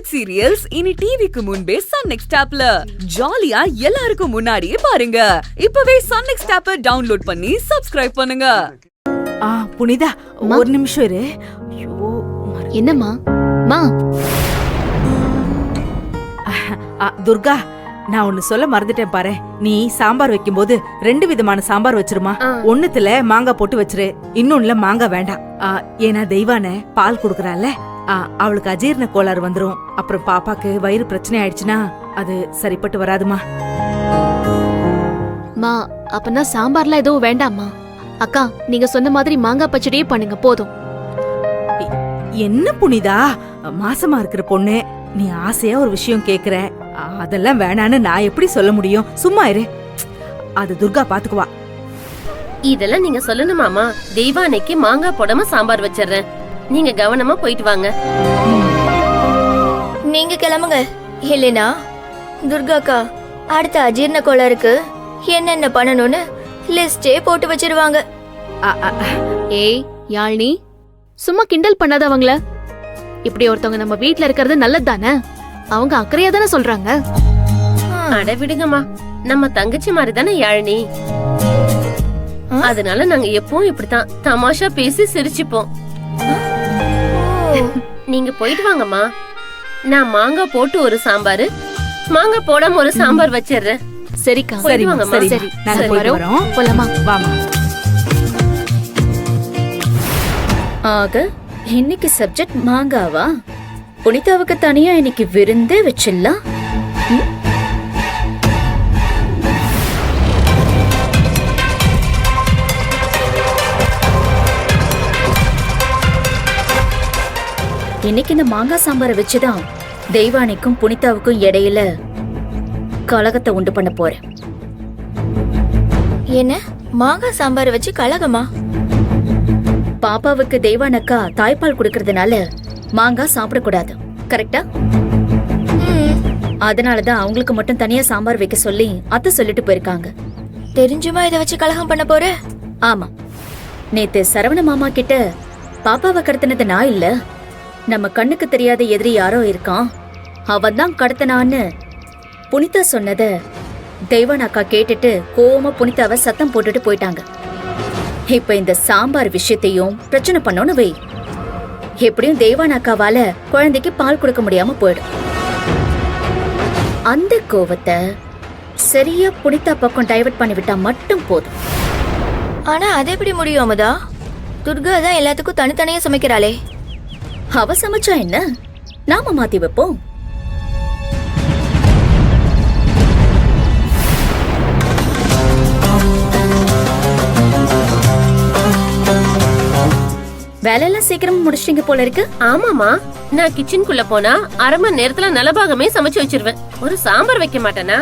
Web serials இனி டிவிக்கு முன்பே சன் நெக்ஸ்ட் ஆப்ல ஜாலியா எல்லாருக்கும் முன்னாடியே பாருங்க. இப்பவே சன் நெக்ஸ்ட் ஆப்பை டவுன்லோட் பண்ணி சப்ஸ்கிரைப் பண்ணுங்க. புனிதா ஒரு நிமிஷம் இரு. என்னம்மா? மா துர்கா, நான் ஒன்னு சொல்ல மறந்துட்டேன் பாரு. நீ சாம்பார் வைக்கும்போது 2 விதமான சாம்பார் வச்சிருமா. ஒண்ணுத்துல மாங்காய் போட்டு வச்சிரு, இன்னொன்னுல மாங்காய் வேண்டாம். ஏன்னா தெய்வான பால் குடுக்கறால, அவளுக்கு அஜீரண கோளாறு வந்துரும். அப்புறம் பாப்பாக்கு வயிறு பிரச்சனை ஆயிடுச்சுன்னா அது சரிப்பட்டு வராதுமா. மா அப்பனா சாம்பார்லாம் எதுவும் வேண்டாம்மா. அக்கா, நீங்க சொன்ன மாதிரி மாங்காய் பச்சடியே பண்ணுங்க போதும். என்ன புனிதா, மாசமா இருக்கிற பொண்ணு, நீ ஆசையா ஒரு விஷயம் கேக்குற, அதெல்லாம் வேணான்னு நான் எப்படி சொல்ல முடியும்? சும்மா இரு, அது துர்கா பாத்துக்குவா. இதெல்லாம் நீங்க சொல்லணுமாமா? தெய்வானைக்கு மாங்காய் போடாம சாம்பார் வச்சிடுறேன், நீங்க கவனமா போயிட்டு வாங்க. நீங்க கிளம்புங்க. இல்லைனா துர்காக்கா அடுத்த அஜீரண கோளாறுக்கு என்னென்ன பண்ணணும்னு லிஸ்டே போட்டு வச்சிருவாங்க. ஏய் யாழ்னி, சும்மா கிண்டல் பண்ணாத அவங்கள. இப்படி ஒருத்தவங்க நம்ம வீட்ல இருக்கிறது நல்லது தானே? அவங்க அக்கறையா தானே சொல்றாங்க. அட விடுங்கம்மா, நம்ம தங்கச்சி மாதிரி தானே யாழினி. அதனால நாங்க எப்பவும் இப்படித்தான் தமாஷா பேசி சிரிச்சுப்போம். நீங்க போயிட்டு வாங்கம்மா. நான் மாங்காய் போட்டு ஒரு சாம்பார், மாங்காய் போடாம ஒரு சாம்பார் வச்சிடுறேன். சரிக்கா, போயிட்டு வாங்கம்மா. சரி, போலாமா? வாமா. ஆக இன்னைக்கு சப்ஜெக்ட் மாங்காவா? புனிதாவுக்கு தனியா இன்னைக்கு விருந்தே வச்சிடலாம். இன்னைக்கு இந்த மாங்காய் சாம்பாரை வச்சுதான் தெய்வானிக்கும் புனிதாவுக்கும் இடையில கலகத்தை உண்டு பண்ண போறேன். என்ன மாங்காய் சாம்பார் வச்சு கலகமா? பாப்பாவுக்கு தெய்வானக்கா தாய்ப்பால் குடுக்கறதுனால மாங்காய் சாப்பிடக்கூடாது, கரெக்டா? அதனாலதான் அவங்களுக்கு மட்டும் தனியா சாம்பார் வைக்க சொல்லி அத்தை சொல்லிட்டு போயிருக்காங்க. தெரிஞ்சுமா இத வச்சு கலகம் பண்ண போற? ஆமா, நேத்து சரவண மாமா கிட்ட பாப்பாவை கடத்தினது நான் இல்ல, நம்ம கண்ணுக்கு தெரியாத எதிரி யாரோ இருக்கான், அவன் தான் கடத்தினான்னு புனிதா சொன்னத தெய்வானக்கா கேட்டுட்டு கோவமா புனிதாவை சத்தம் போட்டுட்டு போயிட்டாங்க. இப்ப இந்த சாம்பார் விஷயத்தையும் பிரச்சனை பண்ணோன்னு வை, எப்படியும் தெய்வானக்காவால குழந்தைக்கு பால் கொடுக்க முடியாம போயிடும். அந்த கோவத்தை சரியா புனிதா பக்கம் டைவர்ட் பண்ணி விட்டா மட்டும் போதும். ஆனா அது எப்படி முடியும் அமுதா? துர்கா தான் எல்லாத்துக்கும் தனித்தனியா சமைக்கிறாளே. அவ சமைச்சா என்ன, நாம மாத்தி வைப்போம். வேலையெல்லாம் சீக்கிரமா முடிச்சிட்டீங்க போல இருக்கு. ஆமாமா, நான் கிச்சனுக்குள்ள போனா 1/2 மணி நேரத்துல நலபாகமே சமைச்சு வச்சிருவேன். ஒரு சாம்பார் வைக்க மாட்டேனா?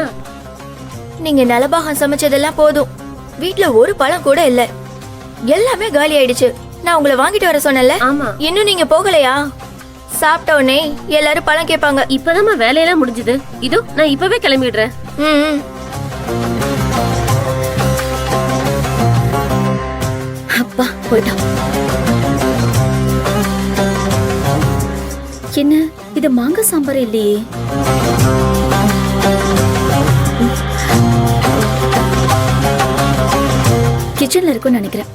நீங்க நலபாகம் சமைச்சதெல்லாம் போதும், வீட்ல ஒரு பழம் கூட இல்ல, எல்லாமே காலி ஆயிடுச்சு. நான் உங்களை வாங்கிட்டு வர சொன்னேன்ல. ஆமா. இன்னும் நீங்க போகலையா? சாப்பிட்ட உடனே எல்லாரும் பழம் கேட்பாங்க. இப்பதான் வேலையெல்லாம் முடிஞ்சது, இதோ நான் இப்பவே கிளம்பிடுறேன். அப்பா போயிட்டா. என்ன இது மாங்காய் சாம்பார் இல்லையே? கிச்சன்ல இருக்கும்னு நினைக்கிறேன்.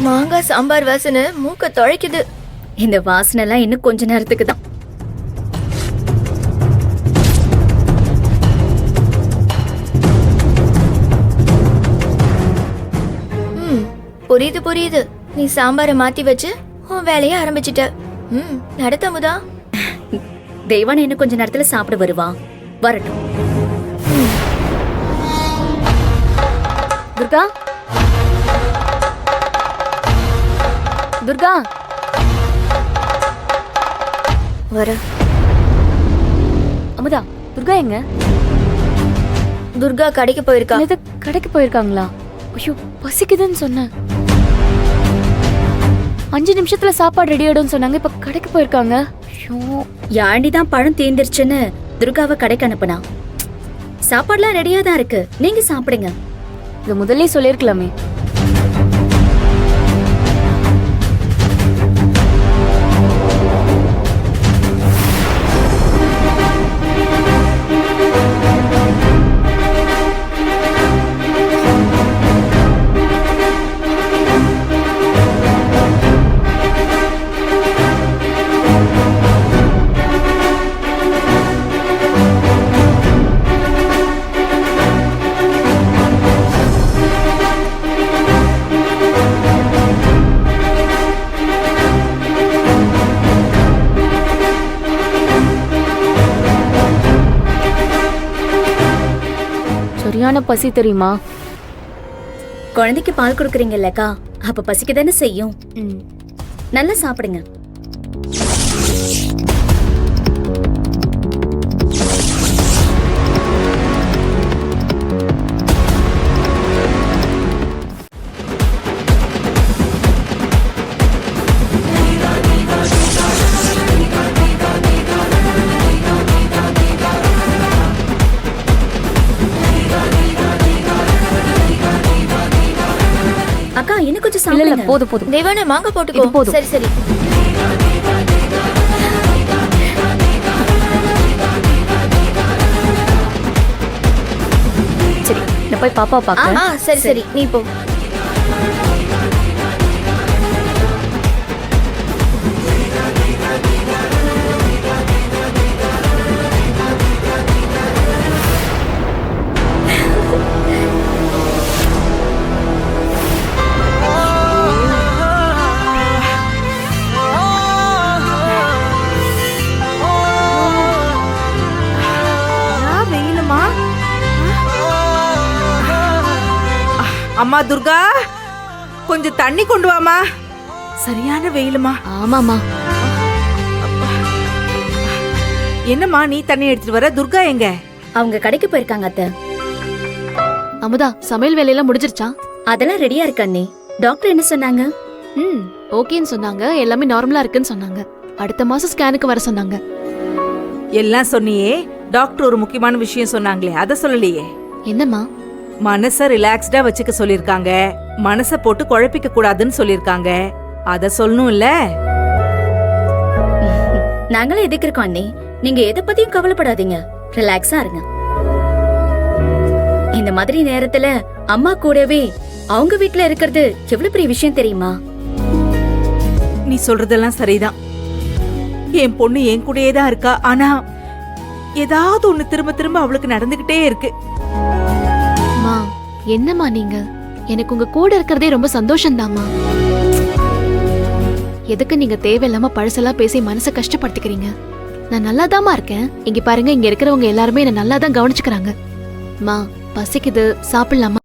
மாங்காய் சாம்பார் வாசனை மூக்க தொலைக்குது. இந்த வாசனை எல்லாம் இன்னும் கொஞ்ச நேரத்துக்கு தான். புரியுது புரியுது, நீ சாம்பாரை மாத்தி வச்சு உன் வேலைய ஆரம்பிச்சிட்ட. நடத்த அமுதா. தெய்வான இன்னும் கொஞ்ச நேரத்துல சாப்பிட வருவா, வரட்டும். துர்கா, துர்கா வர. அமுதா, துர்கா எங்க? துர்கா கடைக்கு போயிருக்கா. கடைக்கு போயிருக்காங்களா? ஐயோ, பசிக்குதுன்னு சொன்னேன். 5 நிமிஷத்துல சாப்பாடு ரெடி ஆயிடும்னு சொன்னாங்க, இப்ப கடைக்கு போயிருக்காங்க. ஐயோ. யாழி தான் பழம் தீர்ந்துருச்சுன்னு துர்காவை கடைக்கு அனுப்புனா. சாப்பாடுலாம் ரெடியா தான் இருக்கு, நீங்க சாப்பிடுங்க. இது முதல்ல சொல்லிருக்கலாமே. சரியான பசி தெரியுமா? குழந்தைக்கு பால் கொடுக்குறீங்கல்லக்கா, அப்ப பசிக்க தானே செய்யும். நல்லா சாப்பிடுங்க. அக்கா இன்னும் கொஞ்சம் இல்ல இல்ல சாப்பிடுங்க. போதும் போதும். தெய்வான மாங்காய் இது போட்டுக்கோ. போதும். சரி சரி. சரி நான் போய் பாப்பா பாக்க. சரி சரி நீ போ. வெயிலுமா? அம்மா துர்கா, கொஞ்சம் தண்ணி கொண்டு வாமா. சரியான வெயிலுமா. ஆமாமா. என்னம்மா நீ தண்ணி எடுத்துட்டு வர? துர்கா எங்க? அவங்க கடைக்கு போயிருக்காங்க அத்தை. அமுதா சமையல் வேலையெல்லாம் முடிஞ்சிருச்சா? அதெல்லாம் ரெடியா இருக்கு அண்ணி. டாக்டர் என்ன சொன்னாங்க? ஓகேன்னு சொன்னாங்க, எல்லாமே நார்மலா இருக்குன்னு சொன்னாங்க. அடுத்த மாசம் ஸ்கேனுக்கு வர சொன்னாங்க. எல்லாம் சொன்னியே, டாக்டர் ஒரு முக்கியமான விஷயம் சொன்னாங்களே, அத சொல்லலையே. என்னம்மா? மனச ரிலாக்ஸ்டா வச்சுக்க சொல்லிருக்காங்க, மனச போட்டு குழப்பிக்க கூடாதுன்னு சொல்லிருக்காங்க. அத சொல்லணும்ல. நாங்களும் எதுக்கு இருக்கோம் அண்ணி, நீங்க எதை பத்தியும் கவலைப்படாதீங்க, ரிலாக்ஸா இருங்க. இந்த மாதிரி நேரத்துல அம்மா கூடவே அவங்க வீட்ல இருக்கிறது எவ்வளவு பெரிய விஷயம் தெரியுமா? நீ சொல்றதெல்லாம் சரிதான். என் பொண்ணு என் கூடயே தான் இருக்கா. ஆனா ஏதாவது ஒண்ணு திரும்ப திரும்ப அவளுக்கு நடந்துகிட்டே இருக்கு. மா என்னம்மா நீங்க? எனக்கு உங்க கூட இருக்கிறதே ரொம்ப சந்தோஷம்தாம்மா. எதுக்கு நீங்க தேவையில்லாம பழசெல்லாம் பேசி மனசை கஷ்டப்படுத்திக்கிறீங்க? நான் நல்லாதாம்மா இருக்கேன். இங்க பாருங்க, இங்க இருக்கிறவங்க எல்லாருமே என்ன நல்லா தான் கவனிச்சுக்கிறாங்க. மா பசிக்குது, சாப்பிடலாமா?